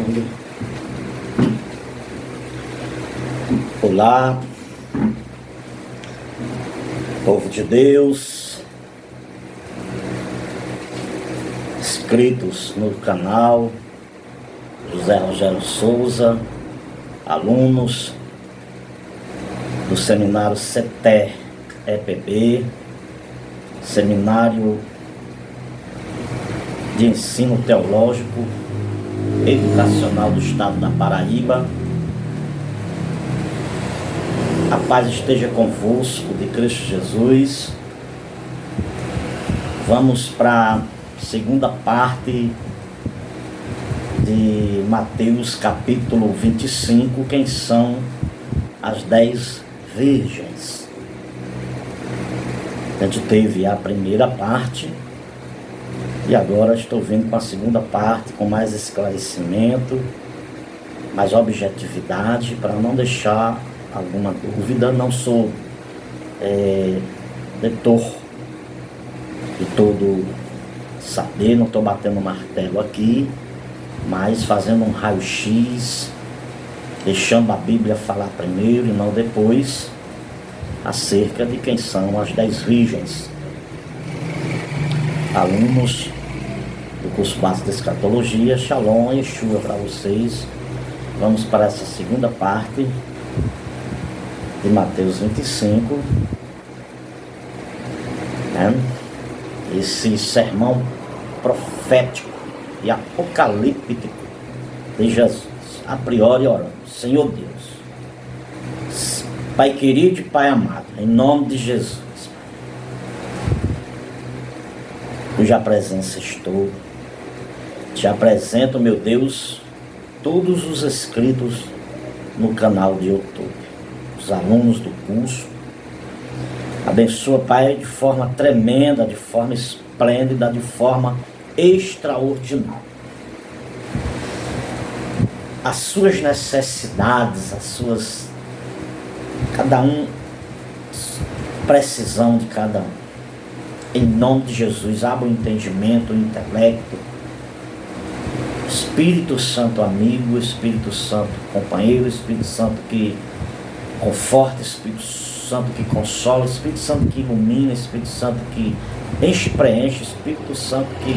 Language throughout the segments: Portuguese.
gravando. Olá, povo de Deus, inscritos no canal José Rogério Souza, alunos do seminário CETER-EPB, Seminário de Ensino Teológico Educacional do Estado da Paraíba. A paz esteja convosco, de Cristo Jesus. Vamos para a segunda parte de Mateus capítulo 25, quem são as 10 virgens. A gente teve a primeira parte e agora estou vindo com a segunda parte, com mais esclarecimento, mais objetividade, para não deixar alguma dúvida. Não sou leitor de todo saber, não estou batendo martelo aqui, mas fazendo um raio-x, deixando a Bíblia falar primeiro e não depois, acerca de quem são as 10 virgens. Alunos do curso básico de escatologia, Shalom e Yeshua para vocês. Vamos para essa segunda parte de Mateus 25, esse sermão profético e apocalíptico de Jesus. A priori oramos: Senhor Deus, Pai querido e Pai amado, em nome de Jesus, cuja presença estou, te apresento, meu Deus, todos os inscritos no canal de YouTube, os alunos do curso. Abençoa, Pai, de forma tremenda, de forma esplêndida, de forma extraordinária as suas necessidades, as suas, cada um, precisão de cada um. Em nome de Jesus, abra o entendimento, o intelecto. Espírito Santo amigo, Espírito Santo companheiro, Espírito Santo que conforta, Espírito Santo que consola, Espírito Santo que ilumina, Espírito Santo que enche e preenche, Espírito Santo que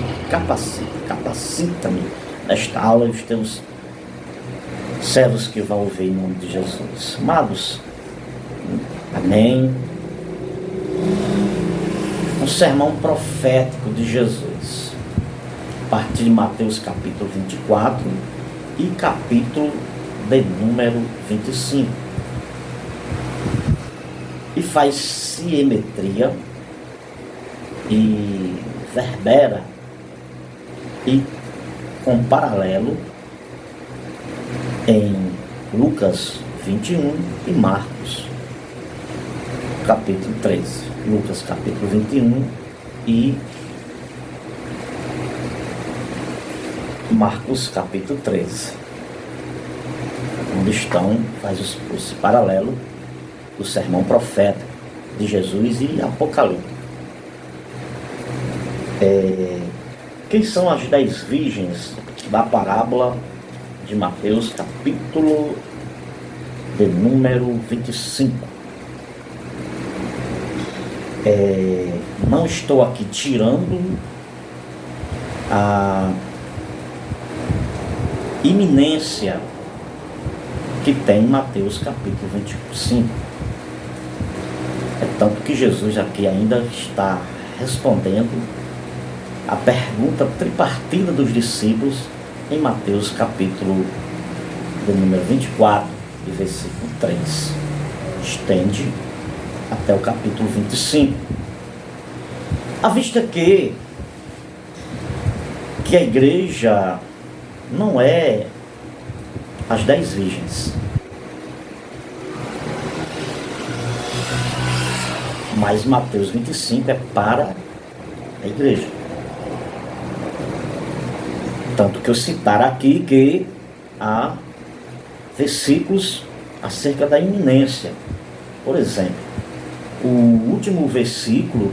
capacita-me nesta aula e os teus servos que vão ouvir em nome de Jesus. Amados, amém. Um sermão profético de Jesus, a partir de Mateus capítulo 24 e capítulo de número 25. E faz simetria e verbera e com paralelo em Lucas 21 e Marcos capítulo 13. Lucas capítulo 21 e Marcos capítulo 13, onde estão, faz esse paralelo do sermão profético de Jesus e Apocalipse. Quem são as 10 virgens da parábola de Mateus capítulo de número 25? Não estou aqui tirando a iminência que tem em Mateus capítulo 25. É tanto que Jesus aqui ainda está respondendo a pergunta tripartida dos discípulos em Mateus capítulo de número 24 e versículo 3. Estende até o capítulo 25. À vista que a igreja não é as 10 virgens, mas Mateus 25 é para a igreja. Tanto que eu citar aqui que há versículos acerca da iminência. Por exemplo, o último versículo,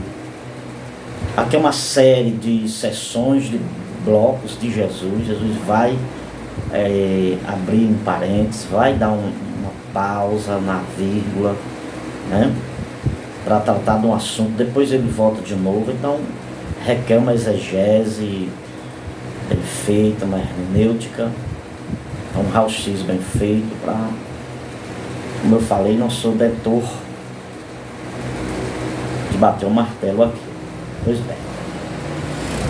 aqui é uma série de sessões, de blocos de Jesus. Jesus vai abrir um parênteses, vai dar uma pausa na vírgula, né? Para tratar de um assunto, depois ele volta de novo, então requer uma exegese bem feita, uma hermenêutica, um raio-x bem feito para, como eu falei, não sou detor de bater o martelo aqui. Pois bem.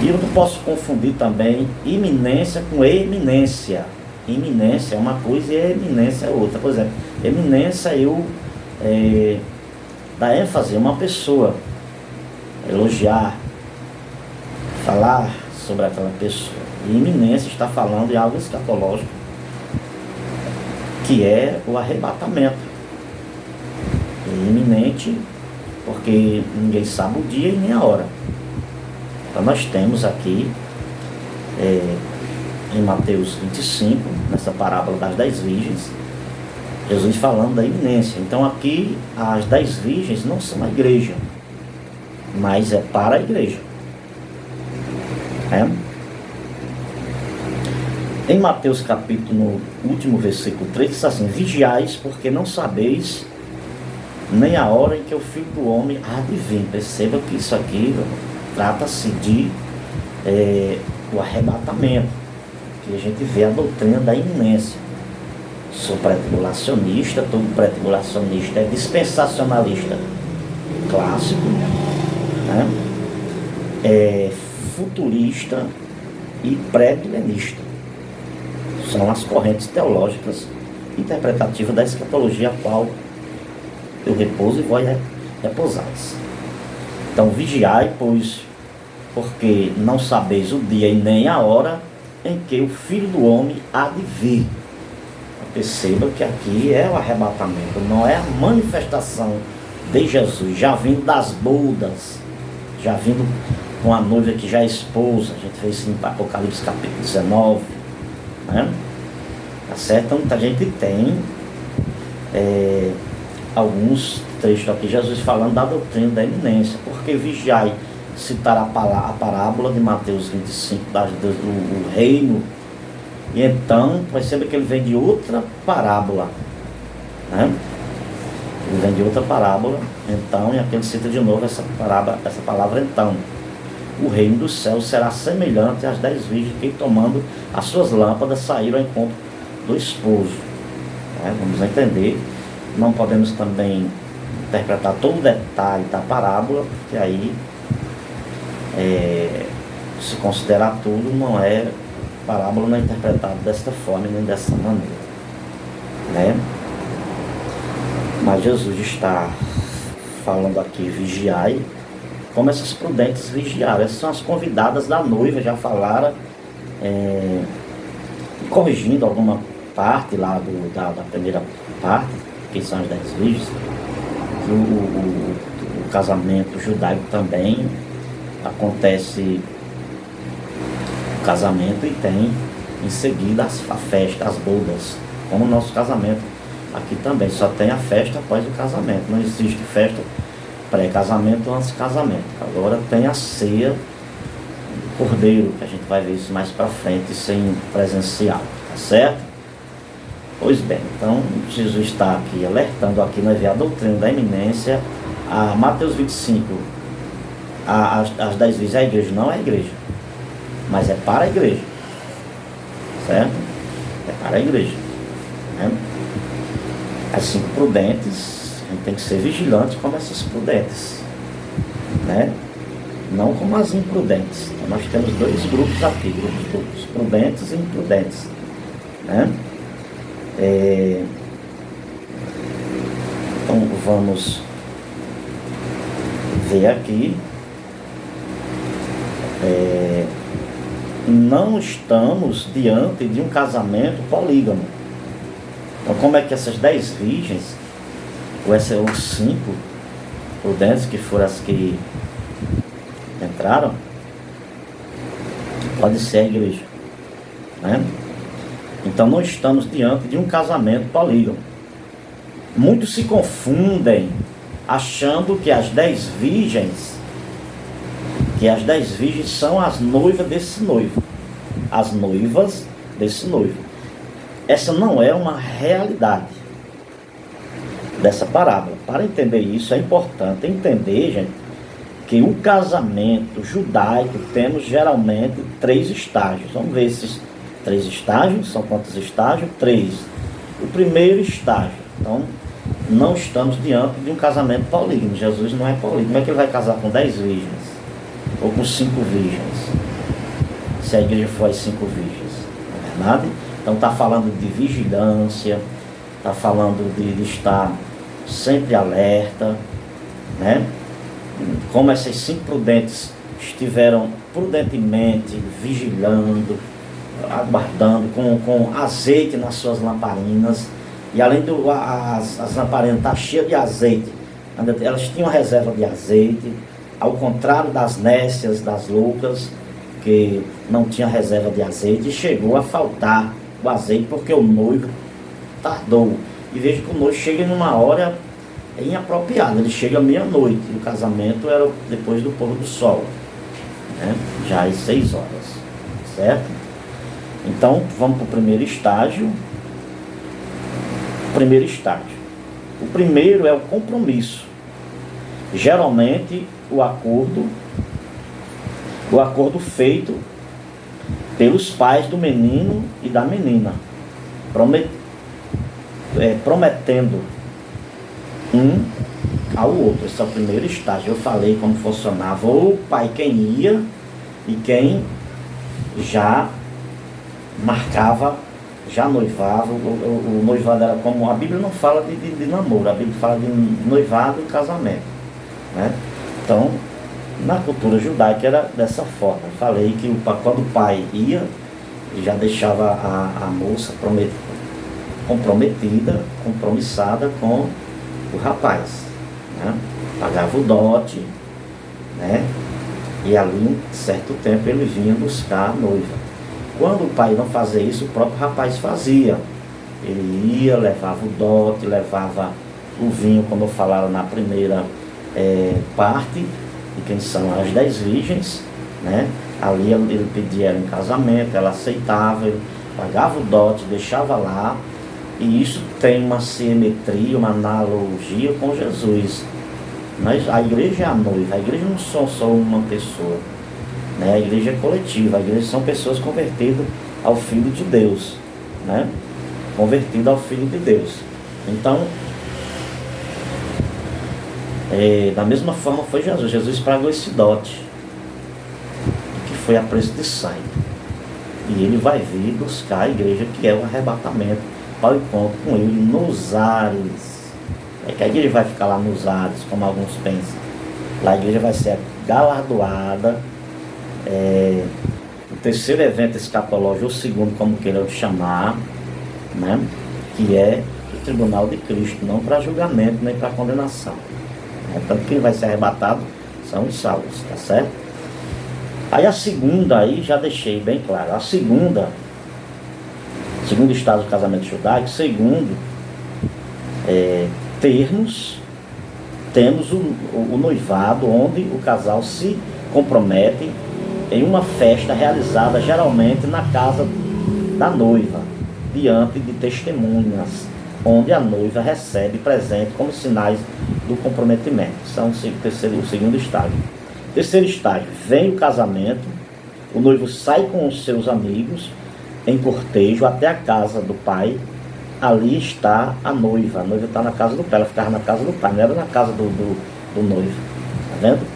E eu não posso confundir também iminência com eminência. Iminência é uma coisa e eminência é outra. Por exemplo, eminência dar ênfase a uma pessoa, elogiar, falar sobre aquela pessoa. E iminência está falando de algo escatológico, que é o arrebatamento. É iminente porque ninguém sabe o dia e nem a hora. Então nós temos aqui em Mateus 25, nessa parábola das 10 virgens, Jesus falando da iminência. Então aqui as 10 virgens não são a igreja, mas é para a igreja. Em Mateus capítulo, no último versículo 3, diz assim: vigiais, porque não sabeis nem a hora em que o Filho do Homem há de vir. Perceba que isso aqui trata-se de o arrebatamento, que a gente vê a doutrina da iminência. Sou pré-tribulacionista, todo pré-tribulacionista é dispensacionalista clássico, né? É futurista e pré-milenista. São as correntes teológicas interpretativas da escatologia a qual eu repouso e vós repousais. Então vigiai, pois, porque não sabeis o dia e nem a hora em que o Filho do Homem há de vir. Perceba que aqui é o arrebatamento, não é a manifestação de Jesus, já vindo das bodas, já vindo com a noiva que já é esposa. A gente fez isso em Apocalipse capítulo 19, né? Tá certo? Então a gente tem alguns trechos aqui, Jesus falando da doutrina da iminência, porque vigiai, citar a parábola de Mateus 25, do reino. E então, perceba que ele vem de outra parábola, né? Ele vem de outra parábola, então, e aqui ele cita de novo essa palavra então. O reino dos céus será semelhante às 10 virgens que, tomando as suas lâmpadas, saíram ao encontro do esposo. Vamos entender. Não podemos também interpretar todo o detalhe da parábola, porque aí, se considerar tudo, não é... parábola não é interpretada desta forma nem dessa maneira, né? Mas Jesus está falando aqui, vigiai, como essas prudentes vigiaram. Essas são as convidadas da noiva, já falaram, corrigindo alguma parte lá da primeira parte, que são as 10 virgens. O casamento judaico também acontece casamento e tem em seguida a festa, as bodas, como o nosso casamento aqui também, só tem a festa após o casamento, não existe festa pré-casamento ou antes do casamento. Agora tem a ceia do cordeiro, que a gente vai ver isso mais para frente, sem presencial, tá certo? Pois bem, então Jesus está aqui alertando, aqui nós vemos a doutrina da iminência. A Mateus 25, as 10 vezes a igreja não é a igreja, mas é para a igreja, certo? É para a igreja, né? As 5 prudentes, a gente tem que ser vigilante como essas prudentes, né? Não como as imprudentes. Então nós temos 2 grupos aqui, grupos prudentes e imprudentes, né? Então vamos ver aqui. Não estamos diante de um casamento polígamo. Então, como é que essas 10 virgens, ou os 5 prudentes, que foram as que entraram, pode ser a igreja, né? Então, não estamos diante de um casamento polígamo. Muitos se confundem achando que as 10 virgens são as noivas desse noivo, as noivas desse noivo. essa não é uma realidade dessa parábola. Para entender isso, é importante entender, gente, que o casamento judaico temos geralmente 3 estágios. Vamos ver esses 3 estágios. São quantos estágios? 3. O primeiro estágio. Então, não estamos diante de um casamento polígamo. Jesus não é polígamo. Como é que ele vai casar com 10 virgens? Ou com 5 virgens? Se a igreja for as 5 virgens. Não é verdade? Então está falando de vigilância, está falando de estar sempre alerta, né? Como essas 5 prudentes estiveram prudentemente vigilando, aguardando, com azeite nas suas lamparinas, e além as lamparinas estar cheias de azeite, elas tinham reserva de azeite, ao contrário das nécias, das loucas, que não tinha reserva de azeite, e chegou a faltar o azeite porque o noivo tardou. E veja que o noivo chega numa hora inapropriada, ele chega meia-noite, e o casamento era depois do pôr do sol, né? Já às 6 horas, certo? Então vamos para o primeiro estágio. O primeiro é o compromisso. Geralmente o acordo feito pelos pais do menino e da menina, prometendo um ao outro. Esse é o primeiro estágio. Eu falei como funcionava o pai, quem ia, e quem já marcava, já noivava. O noivado era como, a Bíblia não fala de namoro, a Bíblia fala de noivado e casamento, né? Então, na cultura judaica era dessa forma. Eu falei que quando o pai ia, já deixava a moça compromissada com o rapaz, né? Pagava o dote, né? E ali, em certo tempo, ele vinha buscar a noiva. Quando o pai não fazia isso, o próprio rapaz fazia. Ele ia, levava o dote, levava o vinho, como eu falava na primeira parte, de quem são as 10 virgens, né? Ali ele pedia ela em casamento, ela aceitava, ele pagava o dote, deixava lá. E isso tem uma simetria, uma analogia com Jesus. Mas a igreja é a noiva, a igreja não são só uma pessoa, né? A igreja é coletiva, a igreja são pessoas convertidas ao Filho de Deus, né? Convertidas ao Filho de Deus. Então, da mesma forma foi Jesus. Jesus pagou esse dote, que foi a preço de sangue. E ele vai vir buscar a igreja, que é o arrebatamento, para o encontro com ele nos ares. É que a igreja vai ficar lá nos ares, como alguns pensam. Lá a igreja vai ser galardoada. O terceiro evento escatológico, ou o segundo, como queiram chamar, né? Que é o tribunal de Cristo, não para julgamento nem para condenação. Tanto que quem vai ser arrebatado são os salvos, tá certo? Aí a segunda, aí já deixei bem claro, segundo estágio do casamento judaico, segundo, temos o noivado, onde o casal se compromete em uma festa realizada geralmente na casa da noiva, diante de testemunhas, onde a noiva recebe presente como sinais do comprometimento. São o segundo estágio. Terceiro estágio, vem o casamento, o noivo sai com os seus amigos em cortejo até a casa do pai. Ali está a noiva está na casa do pai, ela ficava na casa do pai, não era na casa do noivo, tá vendo?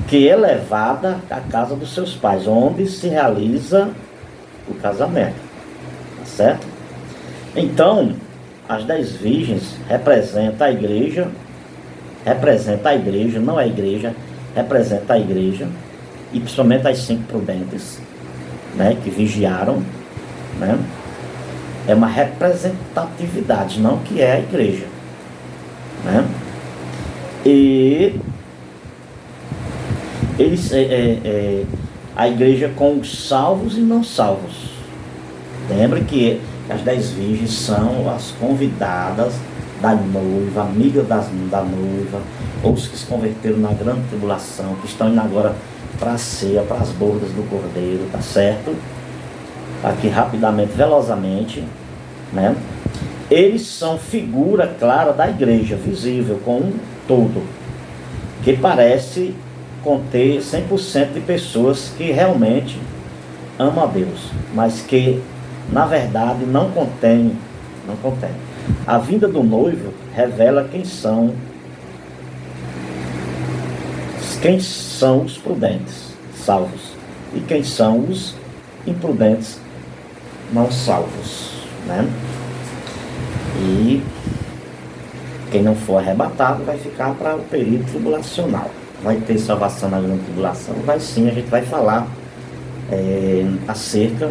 Que é levada à casa dos seus pais, onde se realiza o casamento, tá certo? Então, as 10 virgens representam a igreja, não é a igreja, representa a igreja, e principalmente as 5 prudentes, né, que vigiaram, né? É uma representatividade, não que é a igreja, né? E a igreja com os salvos e não salvos. Lembre que as 10 virgens são as convidadas da noiva, amigas da noiva, ou os que se converteram na grande tribulação, que estão indo agora para a ceia, para as bordas do cordeiro, tá certo? Aqui rapidamente, velozmente, né? Eles são figura clara da igreja, visível com um todo, que parece conter 100% de pessoas que realmente amam a Deus, mas que na verdade não contém. A vinda do noivo revela quem são os prudentes, salvos, e quem são os imprudentes, não salvos, né? E quem não for arrebatado vai ficar para o período tribulacional. Vai ter salvação na grande tribulação? Vai sim, a gente vai falar acerca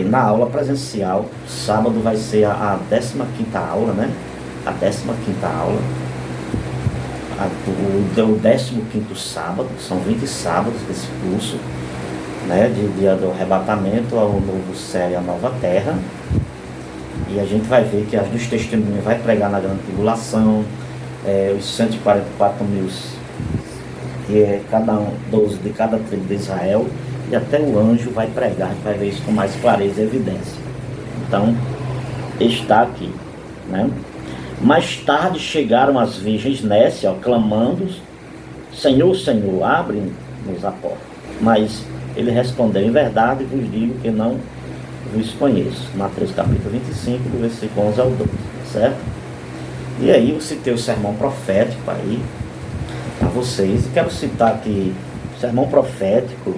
na aula presencial. Sábado vai ser a 15ª aula, né? A 15ª aula. O 15º sábado, são 20 sábados desse curso, né? De dia do arrebatamento ao novo céu e a nova terra. E a gente vai ver que as dos testemunhos vai pregar na grande tribulação, os 144 mil, que é cada um, 12 de cada tribo de Israel, e até o anjo vai pregar. A gente vai ver isso com mais clareza e evidência. Então, está aqui, né? Mais tarde chegaram as virgens nécias, clamando: Senhor, Senhor, abre-nos a porta. Mas ele respondeu: em verdade vos digo que não vos conheço. Mateus capítulo 25, do versículo 11 ao 12, certo? E aí eu citei o sermão profético aí para vocês, e quero citar aqui o sermão profético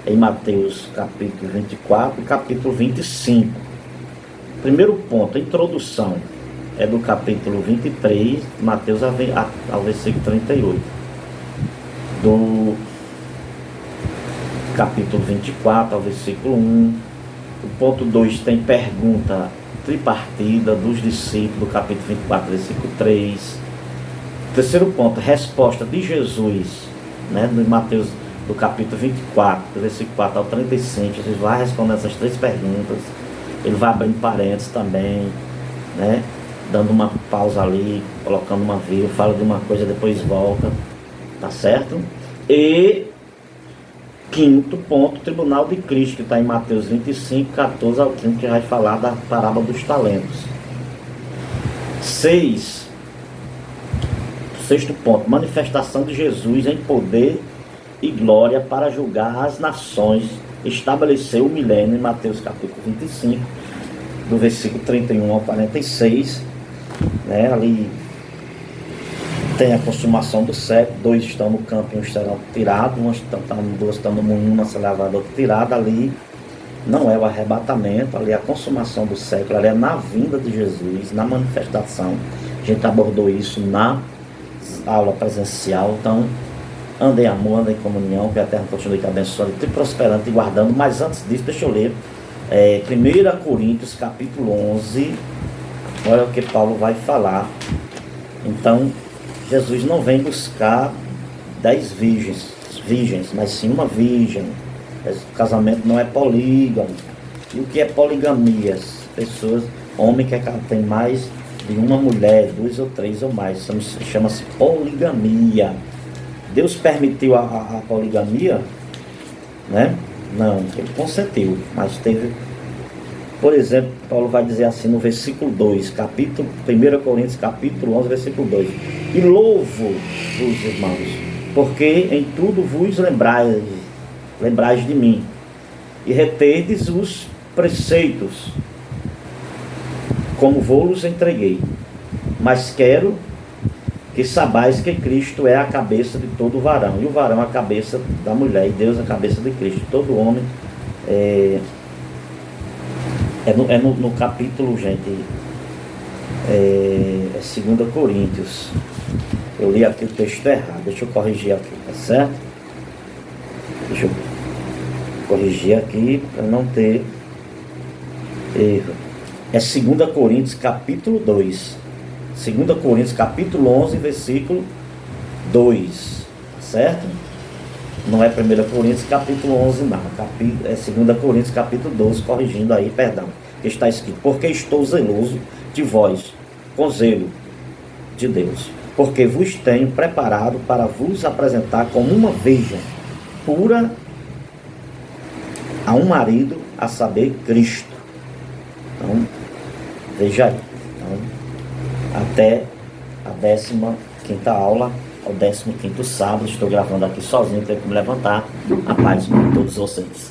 em Mateus capítulo 24 e capítulo 25. Primeiro ponto, a introdução é do capítulo 23, Mateus ao versículo 38. Do capítulo 24 ao versículo 1. O ponto 2 tem pergunta tripartida dos discípulos, do capítulo 24, versículo 3. Terceiro ponto, resposta de Jesus, né, no Mateus, do capítulo 24, do versículo 4 ao 35. Jesus vai respondendo essas 3 perguntas. Ele vai abrindo parênteses também, né, dando uma pausa ali, colocando uma vírgula, fala de uma coisa, depois volta, tá certo? E quinto ponto, tribunal de Cristo, que está em Mateus 25, 14 ao 30, que vai falar da parábola dos talentos. Sexto ponto, manifestação de Jesus em poder e glória para julgar as nações, estabeleceu o milênio, em Mateus capítulo 25, do versículo 31 ao 46, né? Ali tem a consumação do século, 2 estão no campo e 1 serão tirados, 2 estão no moinho, uma será levada, outra tirada. Ali não é o arrebatamento, ali é a consumação do século, ali é na vinda de Jesus, na manifestação. A gente abordou isso na aula presencial. Então, andem em amor, andem em comunhão, que a terra continue te abençoando, te prosperando, te guardando. Mas antes disso, deixa eu ler 1 Coríntios capítulo 11, olha o que Paulo vai falar. Então, Jesus não vem buscar 10 virgens, mas sim uma virgem. O casamento não é polígamo. E o que é poligamia? Pessoas, homem que tem mais de uma mulher, 2 ou 3 ou mais, chama-se poligamia. Deus permitiu a poligamia, né? Não, ele consentiu, mas teve. Por exemplo, Paulo vai dizer assim no versículo 2, 1 Coríntios capítulo 11, versículo 2. E louvo-vos, irmãos, porque em tudo vos lembrais de mim, e reterdes os preceitos, como vou-los entreguei. Mas quero que sabais que Cristo é a cabeça de todo varão, e o varão a cabeça da mulher, e Deus a cabeça de Cristo. Todo homem no capítulo, gente, é 2 Coríntios. Eu li aqui o texto errado, deixa eu corrigir aqui, tá certo? Deixa eu corrigir aqui para não ter erro. É 2 Coríntios capítulo 2. 2 Coríntios capítulo 11, versículo 2, tá certo? Não é 1 Coríntios capítulo 11 não, é 2 Coríntios capítulo 12, corrigindo aí, perdão, que está escrito: porque estou zeloso de vós, com zelo de Deus, porque vos tenho preparado para vos apresentar como uma virgem pura a um marido, a saber, Cristo. Então, veja aí. Então, até a 15ª aula, ao 15º sábado, estou gravando aqui sozinho, tenho que me levantar. A paz de todos vocês.